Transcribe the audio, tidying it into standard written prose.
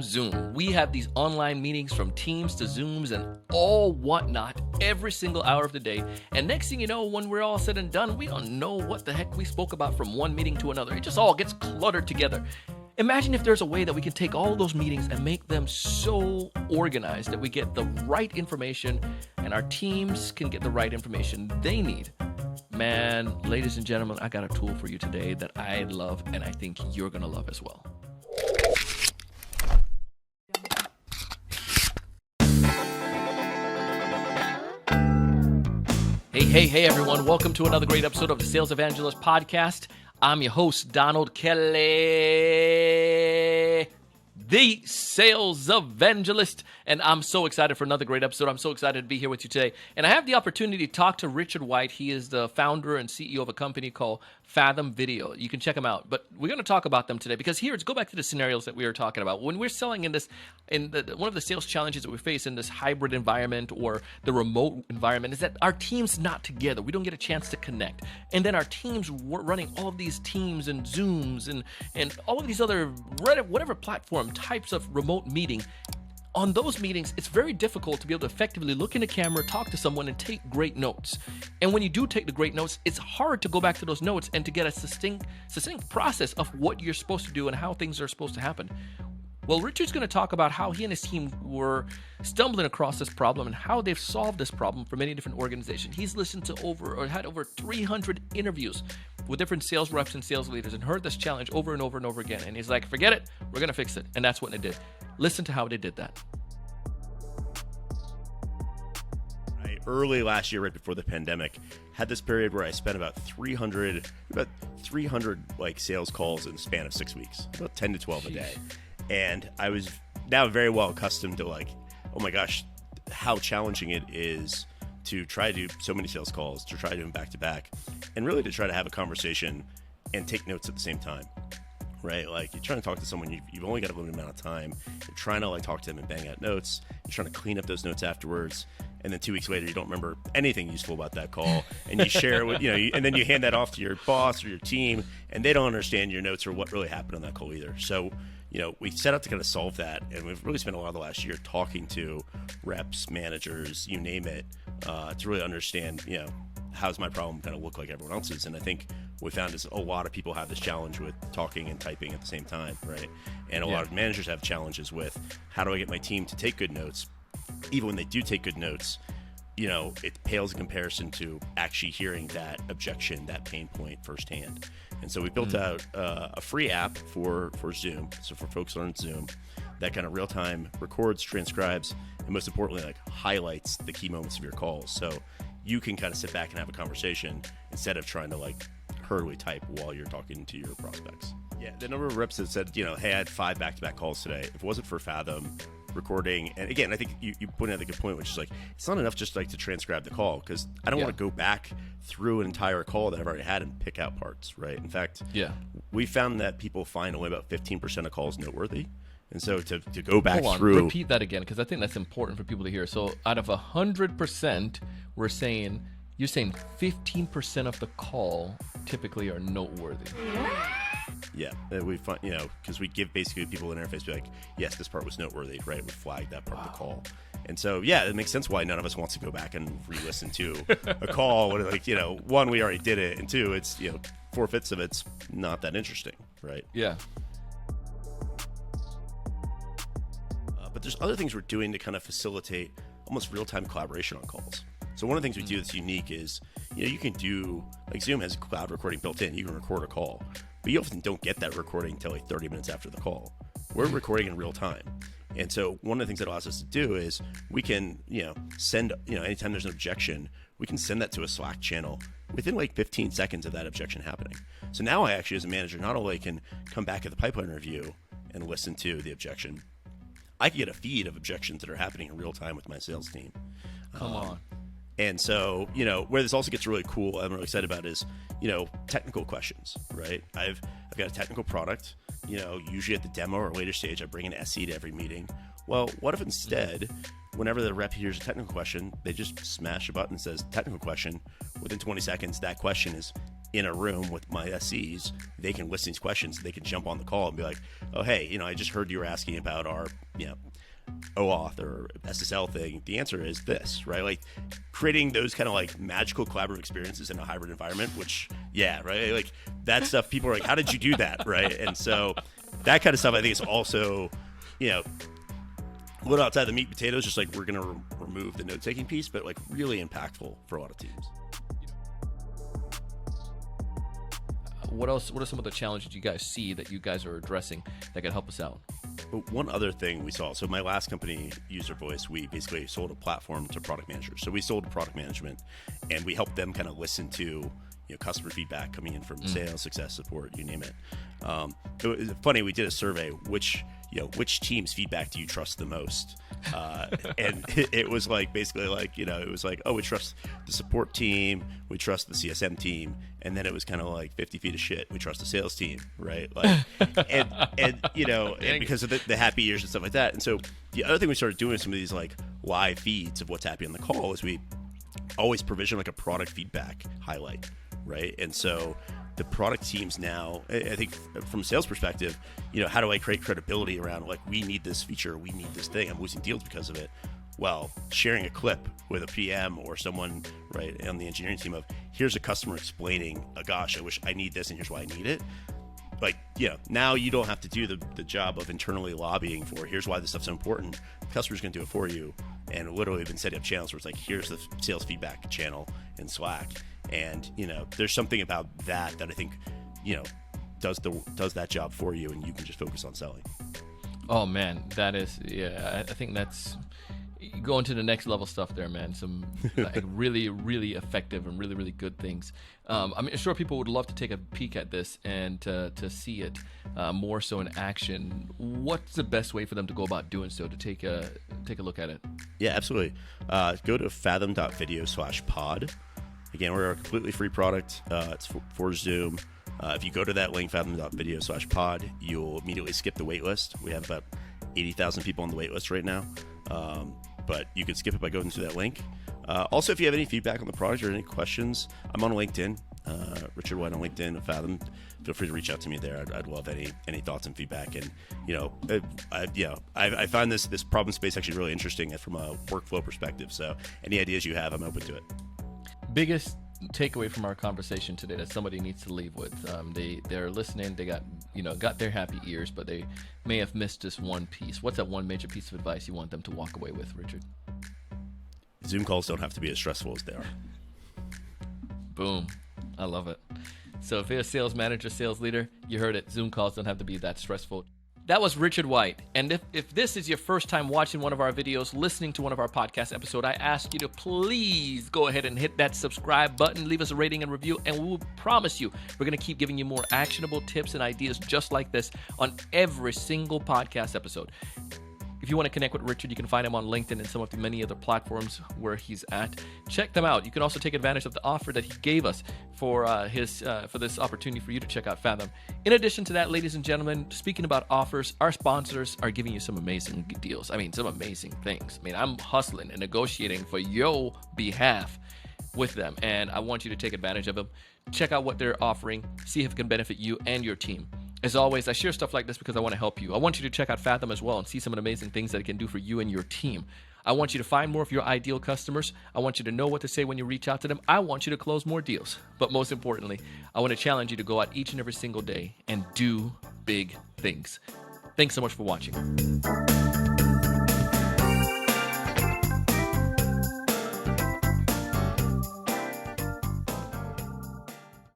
Zoom. We have these online meetings from Teams to Zooms and all whatnot every single hour of the day. And next thing you know, when we're all said and done, we don't know what the heck we spoke about from one meeting to another. It just all gets cluttered together. Imagine if there's a way that we can take all of those meetings and make them so organized that we get the right information and our teams can get the right information they need. Man, ladies and gentlemen, I got a tool for you today that I love and I think you're going to love as well. Hey, everyone. Welcome to another great episode of the Sales Evangelist podcast. I'm your host, Donald Kelly, the Sales Evangelist, and I'm so excited for another great episode. I'm so excited to be here with you today. And I have the opportunity to talk to Richard White. He is the founder and CEO of a company called Fathom Video. You can check them out. But we're going to talk about them today because here, let's go back to the scenarios that we were talking about. When we're selling one of the sales challenges that we face in this hybrid environment or the remote environment is that our team's not together. We don't get a chance to connect. And then our teams running all of these Teams and Zooms and all of these other whatever platform types of remote meeting. On those meetings, it's very difficult to be able to effectively look in the camera, talk to someone, and take great notes. And when you do take the great notes, it's hard to go back to those notes and to get a succinct process of what you're supposed to do and how things are supposed to happen. Well, Richard's going to talk about how he and his team were stumbling across this problem and how they've solved this problem for many different organizations. He's listened to had over 300 interviews with different sales reps and sales leaders and heard this challenge over and over and over again. And he's like, forget it, we're going to fix it. And that's what they did. Listen to how they did that. Early last year, right before the pandemic, had this period where I spent about 300 like sales calls in the span of 6 weeks, about 10 to 12 a day. And I was now very well accustomed to like, oh my gosh, how challenging it is to try to do so many sales calls, to try to do them back to back, and really to try to have a conversation and take notes at the same time, right? Like you're trying to talk to someone, you've only got a limited amount of time. You're trying to like talk to them and bang out notes. You're trying to clean up those notes afterwards. And then 2 weeks later, you don't remember anything useful about that call, and you share it with, and then you hand that off to your boss or your team, and they don't understand your notes or what really happened on that call either. So, we set out to kind of solve that, and we've really spent a lot of the last year talking to reps, managers, you name it, to really understand, how's my problem kind of look like everyone else's. And I think what we found is a lot of people have this challenge with talking and typing at the same time, right? And a lot of managers have challenges with how do I get my team to take good notes. Even when they do take good notes, it pales in comparison to actually hearing that objection, that pain point firsthand. And so we built out a free app for Zoom. So for folks on Zoom, that kind of real-time records, transcribes, and most importantly, like highlights the key moments of your calls. So you can kind of sit back and have a conversation instead of trying to like hurriedly type while you're talking to your prospects. Yeah, the number of reps that said, hey, I had 5 back-to-back calls today. If it wasn't for Fathom recording, and again, I think you pointed out a good point, which is like it's not enough just like to transcribe the call, because I don't want to go back through an entire call that I've already had and pick out parts, right? In fact, we found that people find only about 15% of calls noteworthy, and so to go back through. Repeat that again, because I think that's important for people to hear. So out of 100%, you're saying 15% of the call typically are noteworthy. Yeah, we find, because we give basically people an interface, be like, yes, this part was noteworthy, right? We flag that part of the call. And so, yeah, it makes sense why none of us wants to go back and re-listen to a call. When like, one, we already did it, and two, it's, 4/5 of it's not that interesting, right? Yeah. But there's other things we're doing to kind of facilitate almost real-time collaboration on calls. So one of the things we do that's unique is, you can do, like Zoom has cloud recording built in. You can record a call, but you often don't get that recording until like 30 minutes after the call. We're recording in real time. And so one of the things that allows us to do is we can, send, anytime there's an objection, we can send that to a Slack channel within like 15 seconds of that objection happening. So now I actually, as a manager, not only can come back at the pipeline review and listen to the objection, I can get a feed of objections that are happening in real time with my sales team. Come on. And so, where this also gets really cool, I'm really excited about is, technical questions, right? I've got a technical product, usually at the demo or later stage, I bring an SE to every meeting. Well, what if instead, whenever the rep hears a technical question, they just smash a button that says technical question. Within 20 seconds, that question is in a room with my SCs, they can listen to these questions. They can jump on the call and be like, oh, hey, I just heard you were asking about our, OAuth or SSL thing. The answer is this, right? Like creating those kind of like magical collaborative experiences in a hybrid environment, which, right? Like that stuff, people are like, how did you do that, right? And so that kind of stuff, I think is also, a little outside the meat and potatoes, just like we're going to remove the note-taking piece, but like really impactful for a lot of teams. What else? What are some of the challenges you guys see that you guys are addressing that can help us out? But one other thing we saw, so my last company, User Voice, we basically sold a platform to product managers. So we sold product management, and we helped them kind of listen to customer feedback coming in from sales, success, support, you name it. It was funny. We did a survey. Which team's feedback do you trust the most? And it was like basically like it was like, oh, we trust the support team, we trust the CSM team, and then it was kind of like 50 feet of shit. We trust the sales team, right? Like, and because of the happy years and stuff like that. And so the other thing we started doing some of these like live feeds of what's happening on the call is we always provision like a product feedback highlight, right? And so the product teams now, I think from a sales perspective, how do I create credibility around like, we need this feature, we need this thing, I'm losing deals because of it. Well, sharing a clip with a PM or someone right on the engineering team of here's a customer explaining, oh, gosh, I wish I need this and here's why I need it. Like, now you don't have to do the job of internally lobbying for here's why this stuff's so important. The customer's going to do it for you. And literally we've been setting up channels where it's like, here's the sales feedback channel in Slack. And, there's something about that I think, does that job for you, and you can just focus on selling. Oh man, that is, I think that's going to the next level stuff there, man. Some like really, really effective and really, really good things. I'm sure people would love to take a peek at this and to see it more so in action. What's the best way for them to go about doing so, to take a look at it? Yeah, absolutely. Go to fathom.video/pod. Again, we're a completely free product. It's for Zoom. If you go to that link, fathom.video/pod, you'll immediately skip the wait list. We have about 80,000 people on the wait list right now. But you can skip it by going to that link. Also, if you have any feedback on the product or any questions, I'm on LinkedIn. Richard White on LinkedIn, Fathom. Feel free to reach out to me there. I'd love any thoughts and feedback. And I find this problem space actually really interesting from a workflow perspective. So any ideas you have, I'm open to it. Biggest takeaway from our conversation today that somebody needs to leave with. They're listening. They got their happy ears, but they may have missed just one piece. What's that one major piece of advice you want them to walk away with, Richard? Zoom calls don't have to be as stressful as they are. Boom. I love it. So if you're a sales manager, sales leader, you heard it. Zoom calls don't have to be that stressful. That was Richard White. And if this is your first time watching one of our videos, listening to one of our podcast episodes, I ask you to please go ahead and hit that subscribe button, leave us a rating and review, and we will promise you we're going to keep giving you more actionable tips and ideas just like this on every single podcast episode. If you want to connect with Richard, you can find him on LinkedIn and some of the many other platforms where he's at. Check them out. You can also take advantage of the offer that he gave us for this opportunity for you to check out Fathom. In addition to that, ladies and gentlemen, speaking about offers, our sponsors are giving you some amazing deals. Some amazing things. I'm hustling and negotiating for your behalf with them, and I want you to take advantage of them. Check out what they're offering. See if it can benefit you and your team. As always, I share stuff like this because I want to help you. I want you to check out Fathom as well and see some of the amazing things that it can do for you and your team. I want you to find more of your ideal customers. I want you to know what to say when you reach out to them. I want you to close more deals. But most importantly, I want to challenge you to go out each and every single day and do big things. Thanks so much for watching.